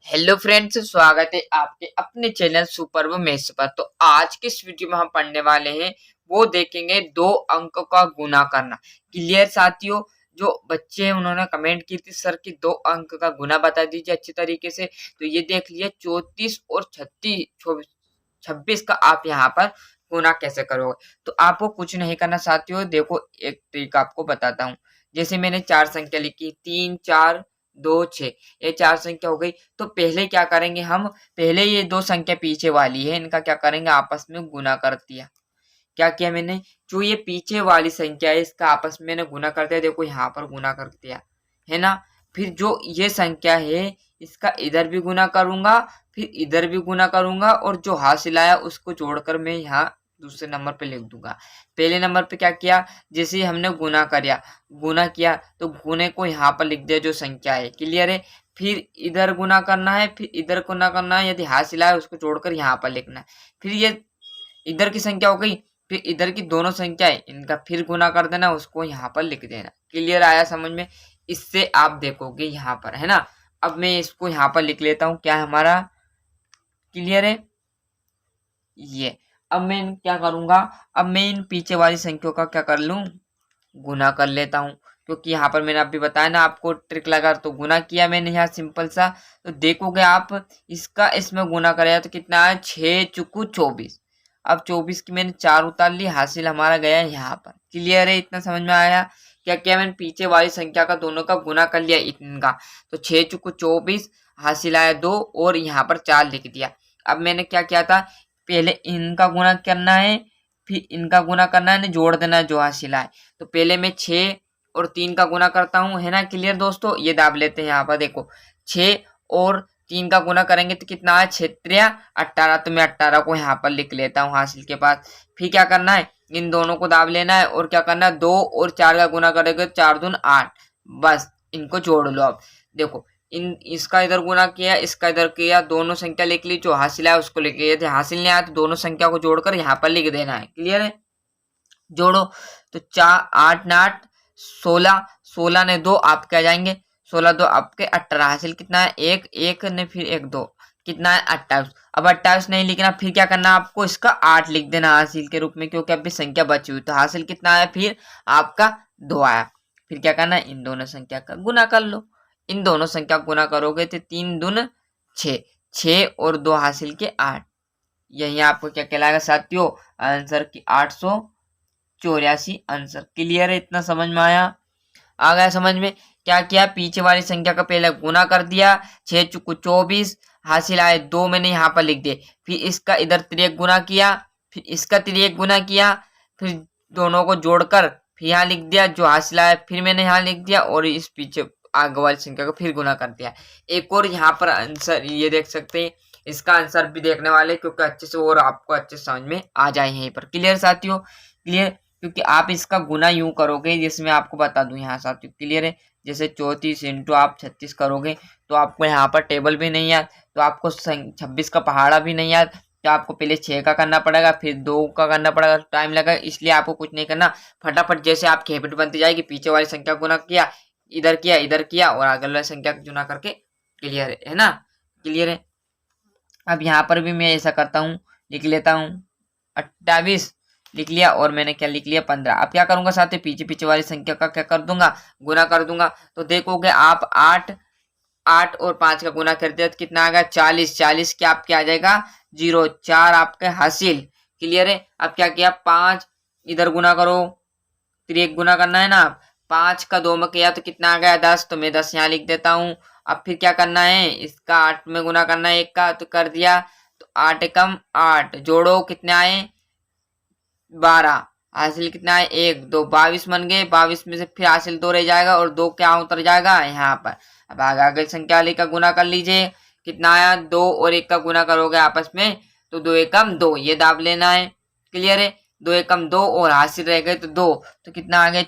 Hello friends, स्वागत है आपके अपने चैनल सुपर मैथ्स पर। तो आज की इस वीडियो में हम पढ़ने वाले हैं, वो देखेंगे दो अंक का गुना करना। क्लियर साथियों? जो बच्चे हैं उन्होंने कमेंट की थी सर की 2 अंक का गुना बता दीजिए अच्छी तरीके से। तो ये देख लिया 34 और 26 का आप यहाँ पर गुना कैसे करोगे। तो आपको कुछ नहीं करना साथियों, देखो एक ट्रिक आपको बताता हूँ। जैसे मैंने 4 संख्या लिखी, 3 4 2 6, ये 4 संख्या हो गई। तो पहले क्या करेंगे हम, पहले ये 2 संख्या पीछे वाली है, इनका क्या करेंगे, आपस में गुना कर दिया। क्या किया मैंने, जो ये पीछे वाली संख्या है इसका आपस में मैंने गुना कर दिया। देखो यहाँ पर गुना कर दिया है ना। फिर जो ये संख्या है इसका इधर भी गुना करूंगा, फिर इधर भी गुना करूंगा, और जो हासिल आया उसको जोड़कर मैं यहाँ दूसरे नंबर पे लिख दूंगा। पहले नंबर पे क्या किया, जैसे हमने गुना किया तो गुने को यहाँ पर लिख दिया जो संख्या है। क्लियर है? फिर इधर गुना करना है, फिर इधर गुना करना है, यदि हासिल आया उसको जोड़कर यहाँ पर लिखना है। फिर ये इधर की संख्या हो गई, फिर इधर की दोनों संख्या है इनका फिर गुना कर देना, उसको यहाँ पर लिख देना। क्लियर आया समझ में? इससे आप देखोगे यहाँ पर, है ना। अब मैं इसको यहाँ पर लिख लेता हूँ, क्या है हमारा, क्लियर है ये। अब मैं क्या करूंगा, अब मैं इन पीछे वाली संख्याओं का क्या कर लूं, गुना कर लेता हूँ। क्योंकि यहाँ पर मैंने अभी बताया ना आपको ट्रिक लगा, तो गुना किया मैंने यहाँ सिंपल सा। तो देखोगे आप इसका इसमें गुना करेगा तो कितना है, 6 चुकू 24। अब 24 की मैंने 4 उतार ली, हासिल हमारा गया यहाँ पर। क्लियर है? इतना समझ में आया? क्या किया मैंने, पीछे वाली संख्या का दोनों का गुना कर लिया इनका। तो 6 चुकू 24, हासिल आया 2, और यहाँ पर 4 लिख दिया। अब मैंने क्या किया था, पहले इनका गुना करना है, फिर इनका गुना करना है, जोड़ देना है जो हासिल आए। तो पहले मैं 6 और 3 का गुना करता हूँ, है ना। क्लियर दोस्तों? ये दाब लेते हैं यहाँ पर, देखो 6 और 3 का गुना करेंगे तो कितना है, 6 3 18। तो मैं 18 को यहाँ पर लिख लेता हूँ हासिल के पास। फिर क्या करना है, इन दोनों को दाब लेना है, और क्या करना है, 2 और 4 का गुना करेंगे 4 दून 8। बस इनको जोड़ लो। अब देखो इन इसका इधर गुना किया, इसका इधर किया, दोनों संख्या लिख ली, जो हासिल है उसको लिख लिया। यदि हासिल नहीं आया तो दोनों संख्या को जोड़कर यहाँ पर लिख देना है। क्लियर है? जोड़ो तो 4 8 ने 8 16, 16 ने 2 आपके आ जाएंगे, 16 2 आपके 18। हासिल कितना है, 1 1 ने फिर 1 2, कितना है 28। अब 28 नहीं लिखना, फिर क्या करना आपको, इसका 8 लिख देना हासिल के रूप में, क्योंकि अभी संख्या बची हुई। तो हासिल कितना आया, फिर आपका 2 आया। फिर क्या करना है, इन दोनों संख्या का गुना कर लो। इन दोनों संख्या गुना करोगे तो 3 दून 6, 6 और 2 हासिल के 8। यही आपको क्या कहलाएगा साथियों, आंसर की 884 आंसर। क्लियर है? इतना समझ में आया? आ गया समझ में? क्या किया, पीछे वाली संख्या का पहले गुना कर दिया, 6 चुकू 24, हासिल आए 2 मैंने यहाँ पर लिख दिए। फिर इसका इधर तिरक गुना किया, फिर इसका तिरक गुना किया, फिर दोनों को जोड़कर फिर यहाँ लिख दिया, जो हासिल आया फिर मैंने यहाँ लिख दिया, और इस पीछे आगे वाली संख्या को फिर गुना कर दिया। एक और यहाँ पर आंसर ये देख सकते हैं, इसका आंसर भी देखने वाले, क्योंकि अच्छे से और आपको अच्छे समझ में आ जाए यहीं पर। क्लियर साथियों? क्लियर? क्योंकि आप इसका गुना यूं करोगे, जैसे मैं आपको बता दूं यहाँ साथियों। क्लियर है? जैसे 34 इंटू आप 36 करोगे तो आपको यहाँ पर टेबल भी नहीं याद, तो आपको 26 का पहाड़ा भी नहीं याद, तो आपको पहले 6 का करना पड़ेगा, फिर 2 का करना पड़ेगा, टाइम लगेगा। इसलिए आपको कुछ नहीं करना, फटाफट जैसे आपकी हैबिट बनती जाएगी, पीछे वाली संख्या गुना किया, इधर किया और आगे वाली संख्या गुना करके। क्लियर है ना? क्लियर है? अब यहाँ पर भी मैं ऐसा करता हूँ, लिख लेता हूँ 28 लिख लिया, और मैंने क्या लिख लिया 15। अब क्या करूंगा साथ ही, पीछे पीछे वाली संख्या का क्या कर दूंगा, गुना कर दूंगा। तो देखोगे आप 8 8 और 5 का गुना कर दिया तो कितना आ गया, 40। 40 क्या आपके आ जाएगा 0, 4 आपके हासिल। क्लियर है? अब क्या किया, 5 इधर गुना करो, फिर एक गुना करना है ना। 5 का 2 में किया तो कितना आ गया 10, तो मैं 10 यहाँ लिख देता हूँ। अब फिर क्या करना है, इसका 8 में गुना करना है, 1 का तो कर दिया। तो 8 एकम 8, जोड़ो कितने आए 12, हासिल कितना है 1 2, 22 बन गए। 22 में से फिर हासिल 2 रह जाएगा, और 2 क्या उतर जाएगा यहाँ पर। अब आगे संख्या वाले का गुना कर लीजिए, कितना आया 2 और 1 का गुना करोगे आपस में तो 2 एकम 2, ये दाब लेना है। क्लियर है? 2 एकम 2 और हासिल रह गए तो 2, तो कितना आ गया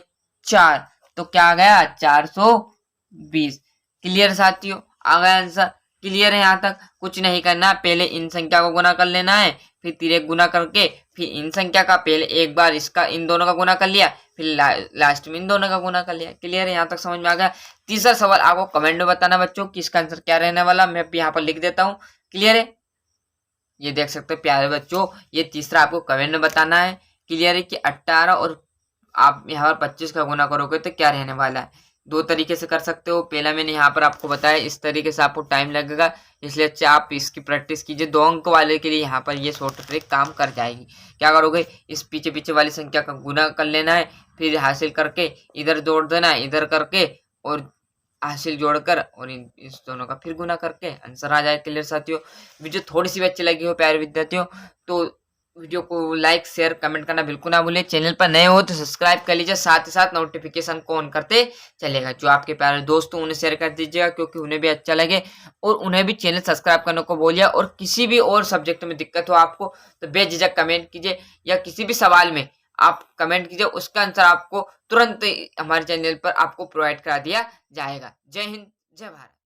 4, तो क्या आ गया 420। क्लियर साथियों? आ गया आंसर। क्लियर है? यहाँ तक कुछ नहीं करना, पहले इन संख्या को गुना कर लेना है, फिर तिरक गुना करके फिर इन संख्या का पहले एक बार इसका इन दोनों का गुना कर लिया, फिर लास्ट में इन दोनों का गुना कर लिया। क्लियर है, यहाँ तक समझ में आ गया। तीसरा सवाल आपको कमेंट में बताना बच्चों कि इसका आंसर क्या रहने वाला, मैं यहाँ पर लिख देता हूँ। क्लियर है, ये देख सकते हैं प्यारे बच्चों, ये तीसरा आपको कमेंट में बताना है। क्लियर है कि 18 और आप यहाँ पर 25 का गुना करोगे तो क्या रहने वाला है। दो तरीके से कर सकते हो, पहला मैंने यहाँ पर आपको बताया, इस तरीके से आपको टाइम लगेगा, इसलिए अच्छा आप इसकी प्रैक्टिस कीजिए। 2 अंक वाले के लिए यहाँ पर ये शॉर्ट ट्रिक काम कर जाएगी। क्या करोगे, इस पीछे पीछे वाली संख्या का गुना कर लेना है, फिर हासिल करके इधर जोड़ देना है, इधर करके और हासिल जोड़कर और इस दोनों का फिर गुना करके आंसर आ जाए। क्लियर साथियों, वीडियो थोड़ी सी भी अच्छी लगी हो प्यारे विद्यार्थियों तो वीडियो को लाइक शेयर कमेंट करना बिल्कुल ना भूलें। चैनल पर नए हो तो सब्सक्राइब कर लीजिए, साथ ही साथ नोटिफिकेशन को ऑन करते चलेगा। जो आपके प्यारे दोस्त हो उन्हें शेयर कर दीजिएगा, क्योंकि उन्हें भी अच्छा लगे और उन्हें भी चैनल सब्सक्राइब करने को बोलिए। और किसी भी और सब्जेक्ट में दिक्कत हो आपको तो बेझिझक कमेंट कीजिए, या किसी भी सवाल में आप कमेंट कीजिए, उसका आंसर आपको तुरंत हमारे चैनल पर आपको प्रोवाइड करा दिया जाएगा। जय हिंद, जय भारत।